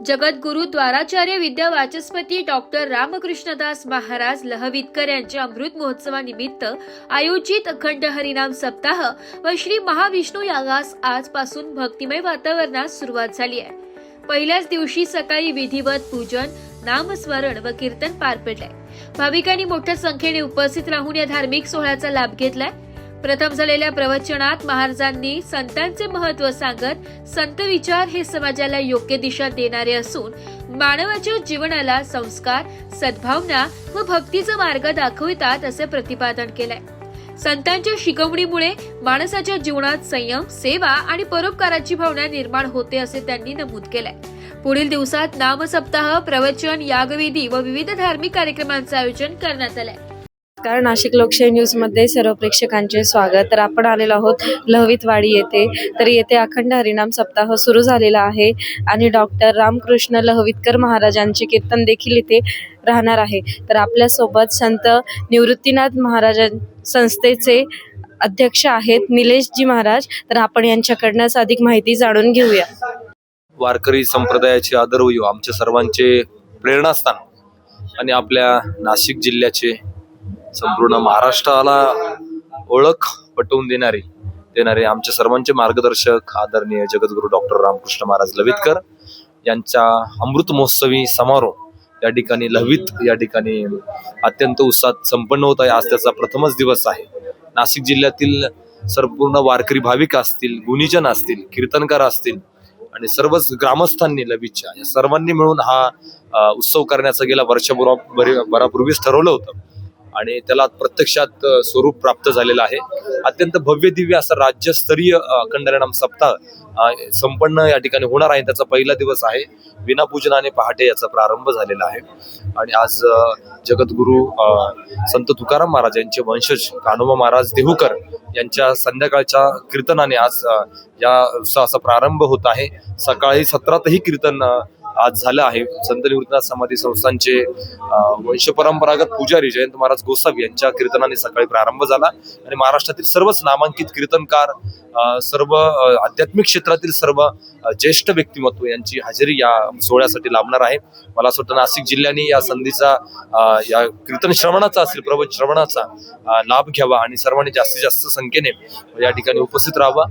जगद्गुरु द्वाराचार्य विद्या वाचस्पती डॉक्टर रामकृष्णदास महाराज लहवितकर यांच्या अमृत महोत्सवानिमित्त आयोजित अखंड हरिनाम सप्ताह व श्री महाविष्णू यागास आजपासून भक्तिमय वातावरणात सुरुवात झाली आहे। पहिल्याच दिवशी सकाळी विधिवत पूजन, नामस्मरण व कीर्तन पार पडले। भाविकांनी मोठ्या संख्येने उपस्थित राहून या धार्मिक सोहळ्याचा लाभ घेतलाय। प्रथम झालेल्या प्रवचनात महाराजांनी संतांचे महत्त्व सांगत संत विचार हे समाजाला योग्य दिशा देणारे असून मानवाच्या जीवनाला संस्कार, सद्भावना व भक्तीचा मार्ग दाखवितात असे प्रतिपादन केलंय। संतांच्या शिकवणीमुळे माणसाच्या जीवनात संयम, सेवा आणि परोपकाराची भावना निर्माण होते असे त्यांनी नमूद केलंय। पुढील दिवसात नामसप्ताह, प्रवचन, यागविधी व विविध धार्मिक कार्यक्रमांचे आयोजन करण्यात आले। कारण नाशिक लोकशाही न्यूज मध्ये सर्व प्रेक्षकांचे स्वागत। तर आपण आलेलो आहोत लहवितवाडी येथे। तर येथे अखंड हरिनाम सप्ताह सुरू झालेला आहे आणि डॉक्टर रामकृष्ण लहवितकर महाराजांचे कीर्तन देखील इथे राहणार आहे। तर आपल्या सोबत संत निवृत्तीनाथ महाराज संस्थेचे अध्यक्ष आहेत निलेशजी महाराज। तर आपण यांच्याकडून अधिक माहिती जाणून घेऊया। वारकरी संप्रदायाचे आदरवयू, आमच्या सर्वांचे प्रेरणास्थान आणि आपल्या नाशिक जिल्ह्याचे संपूर्ण महाराष्ट्राला ओळख पटवून देणारे आमच्या सर्वांचे मार्गदर्शक आदरणीय जगद्गुरु डॉक्टर रामकृष्ण महाराज लहवितकर यांचा अमृत महोत्सवी समारोह या ठिकाणी लहवीत या ठिकाणी अत्यंत उत्साहात संपन्न होत आहे। आज त्याचा प्रथमच दिवस आहे। नाशिक जिल्ह्यातील संपूर्ण वारकरी भाविक असतील, गुणीजन असतील, कीर्तनकार असतील आणि सर्वच ग्रामस्थांनी लहवीतच्या या सर्वांनी मिळून हा उत्सव करण्याचं गेल्या वर्षभरापूर्वीच ठरवलं होतं आणि त्याला प्रत्यक्षात स्वरूप प्राप्त झालेलं आहे। अत्यंत भव्य दिव्य असा राज्यस्तरीय अखंड हरिनाम सप्ताह संपन्न या ठिकाणी होणार आहे। त्याचा पहिला दिवस आहे। विनापूजनाने पहाटे याचा प्रारंभ झालेला आहे आणि आज जगद्गुरु संत तुकाराम महाराज यांचे वंशज कान्होबा महाराज देहूकर यांच्या संध्याकाळच्या कीर्तनाने आज या उत्सवाचा प्रारंभ होत आहे। सकाळी सत्रातही कीर्तन आज झालं आहे। संत निवृत्तीनाथ समाधी संस्थांचे वंश परंपरागत पुजारी जयंत महाराज गोसावी यांच्या कीर्तनाने सकाळी प्रारंभ झाला आणि महाराष्ट्रातील सर्वच नामांकित कीर्तनकार, सर्व आध्यात्मिक क्षेत्रातील सर्व ज्येष्ठ व्यक्तिमत्व यांची हजेरी या सोहळ्यासाठी लाभणार आहे। मला असं वाटतं नाशिक जिल्ह्याने या संधीचा, या कीर्तन श्रवणाचा असेल, प्रवचन श्रवणाचा लाभ घ्यावा आणि सर्वांनी जास्तीत जास्त संख्येने या ठिकाणी उपस्थित राहावा।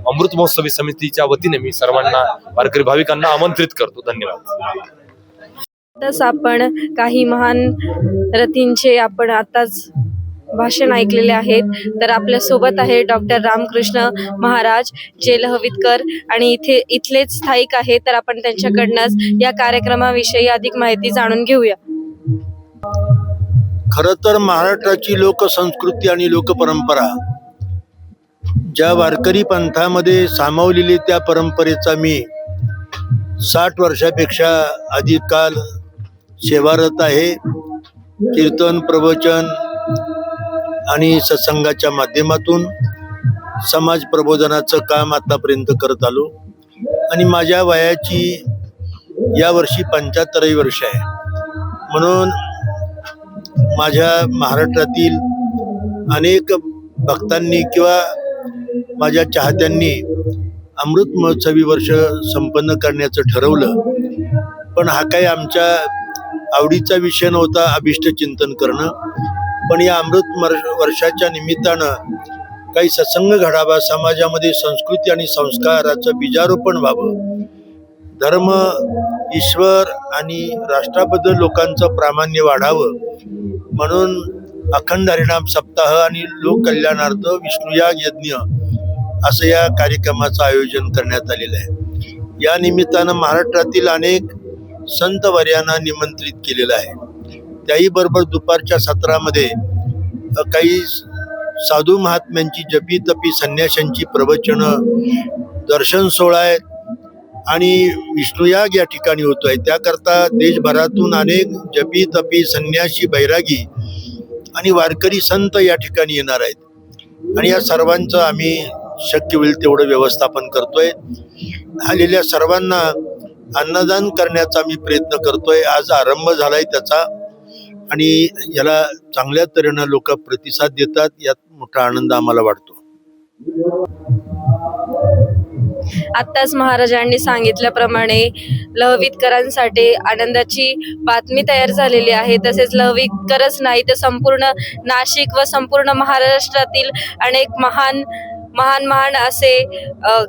अमृत महोत्सवी समितीच्या वतीने मी सर्वांना वारकरी भाविकांना आमंत्रित करतो। धन्यवाद। तस आपण काही महान रथींचे आपण आताच भाषण ऐकलेले आहेत। तर आपल्या सोबत आहे डॉक्टर रामकृष्ण महाराज जे लहवितकर आणि इथलेच स्थायिक आहेत। तर आपण त्यांच्याकडनंच या कार्यक्रमाविषयी अधिक माहिती जाणून घेऊया। खरं तर महाराष्ट्राची लोकसंस्कृती आणि लोकपरंपरा ज्या वारकरी पंथामध्ये सामावलेली त्या परंपरेचा मी 60 वर्षापेक्षा अधिक काल सेवारत आहे। कीर्तन, प्रवचन आणि सत्संगाच्या माध्यमातून समाज प्रबोधनाचं काम आतापर्यंत करत आलो आणि माझ्या वयाची यावर्षी 75 वर्ष आहे। म्हणून माझ्या महाराष्ट्रातील अनेक भक्तांनी किंवा माझ्या चाहत्यांनी अमृत महोत्सवी वर्ष संपन्न करण्याचं ठरवलं, पण हा काही आमच्या आवडीचा विषय नव्हता अभिष्ट चिंतन करणं। पण या अमृत वर्षाच्या निमित्तानं काही सत्संग घडावा, समाजामध्ये संस्कृती आणि संस्काराचं बीजारोपण व्हावं, धर्म, ईश्वर आणि राष्ट्राबद्दल लोकांचं प्रामाण्य वाढावं म्हणून अखंड हरिनाम सप्ताह आणि लोककल्याणार्थ विष्णुयाग यज्ञ असं या कार्यक्रमाचं आयोजन करण्यात आलेलं आहे। या निमित्तानं महाराष्ट्रातील अनेक संत वर्यांना निमंत्रित केलेलं आहे। त्याही बरोबर दुपारच्या सत्रामध्ये काही साधू महात्म्यांची, जपी तपी संन्याशांची प्रवचनं, दर्शन सोहळा आहेत आणि विष्णुयाग या ठिकाणी होतो आहे। त्याकरता देशभरातून अनेक जपी तपी संन्यासी, बैरागी आणि वारकरी संत या ठिकाणी येणार आहेत आणि या सर्वांचं आम्ही शक्य होईल तेवढं व्यवस्थापन करतोय। आलेल्या सर्वांना अन्नदान करण्याचा मी प्रयत्न करतोय। आज आरंभ झालाय त्याचा आणि याला चांगल्या तऱ्हेनं लोक प्रतिसाद देतात, यात मोठा आनंद आम्हाला वाटतो। आत्ताच महाराजांनी सांगितल्याप्रमाणे लहवीतकरांसाठी आनंदाची बातमी तयार झालेली आहे. तसेच लहवीतकरच नाही तर संपूर्ण नाशिक व संपूर्ण महाराष्ट्रातील अनेक महान असे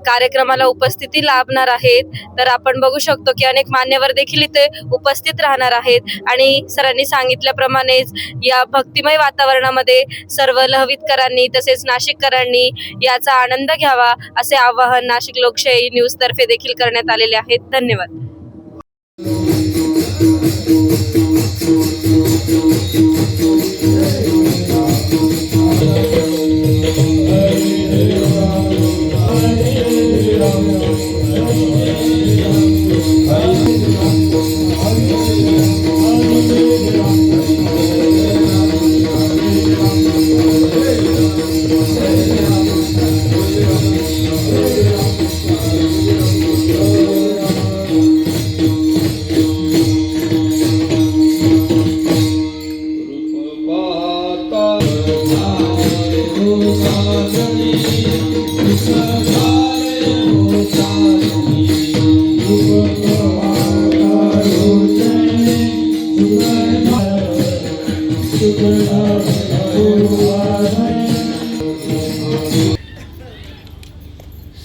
कार्यक्रमाला उपस्थिती लाभणार आहेत. तर आपण बघू शकतो की अनेक मान्यवर देखील इथे उपस्थित राहणार आहेत आणि सरांनी सांगितल्याप्रमाणेच या भक्तिमय वातावरणामध्ये सर्व लहवीतकरांनी तसेच नाशिककरांनी याचा आनंद घ्यावा असे आवाहन नाशिक लोकशाही न्यूज तर्फे देखील करण्यात आलेले आहे. धन्यवाद.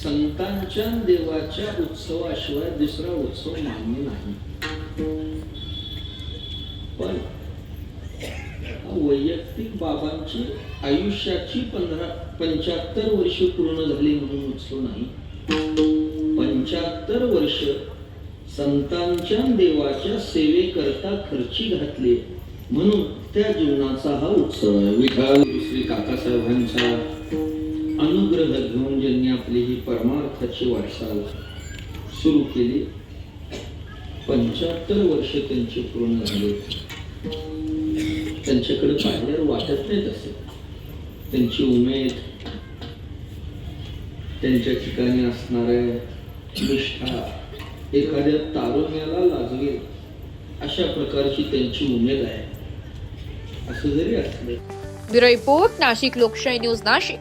संतांच्या देवाच्या उत्सवाशिवाय दुसरा उत्सव मान्य नाही. पण वैयक्तिक बाबांची आयुष्याची 75 वर्ष पूर्ण झाली म्हणून उत्सव नाही. 75 वर्ष संतांच्या देवाच्या सेवेकरता खर्ची घातली म्हणून त्या जीवनाचा हा उत्सव आहे. विठ्ठल श्री काकासाहेबांचा अनुग्रह घेऊन ज्यांनी आपली ही परमार्थाची वाटचाल सुरू केली, 75 वर्ष त्यांची पूर्ण झाली. त्यांच्याकडे पाहिल्यावर वाटत नाही तसे. त्यांची उमेद, त्यांच्या ठिकाणी असणाऱ्या निष्ठा एखाद्या तारुण्याला लाजवेल अशा प्रकारची त्यांची उमेद आहे. असं जरी असले. ब्युरो रिपोर्ट, नाशिक लोकशाही न्यूज, नाशिक.